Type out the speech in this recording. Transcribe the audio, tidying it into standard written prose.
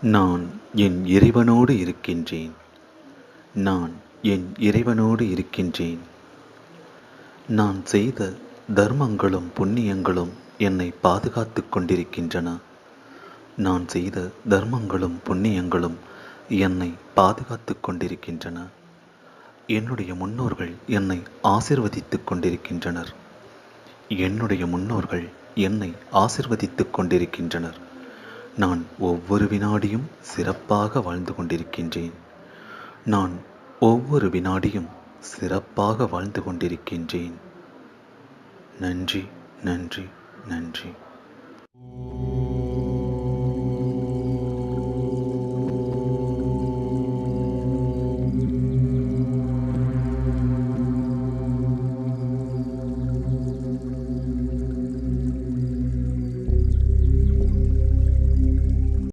நான் என் இறைவனோடு இருக்கின்றேன். நான் என் இறைவனோடு இருக்கின்றேன். நான் செய்த தர்மங்களும் புண்ணியங்களும் என்னை பாதுகாத்துக் கொண்டிருக்கின்றன. நான் செய்த தர்மங்களும் புண்ணியங்களும் என்னை பாதுகாத்துக் கொண்டிருக்கின்றன. என்னுடைய முன்னோர்கள் என்னை ஆசிர்வதித்துக் கொண்டிருக்கின்றனர். என்னுடைய முன்னோர்கள் என்னை ஆசிர்வதித்துக் கொண்டிருக்கின்றனர். நான் ஒவ்வொரு வினாடியும் சிறப்பாக வாழ்ந்து கொண்டிருக்கின்றேன். நான் ஒவ்வொரு வினாடியும் சிறப்பாக வாழ்ந்து கொண்டிருக்கின்றேன். நன்றி, நன்றி, நன்றி.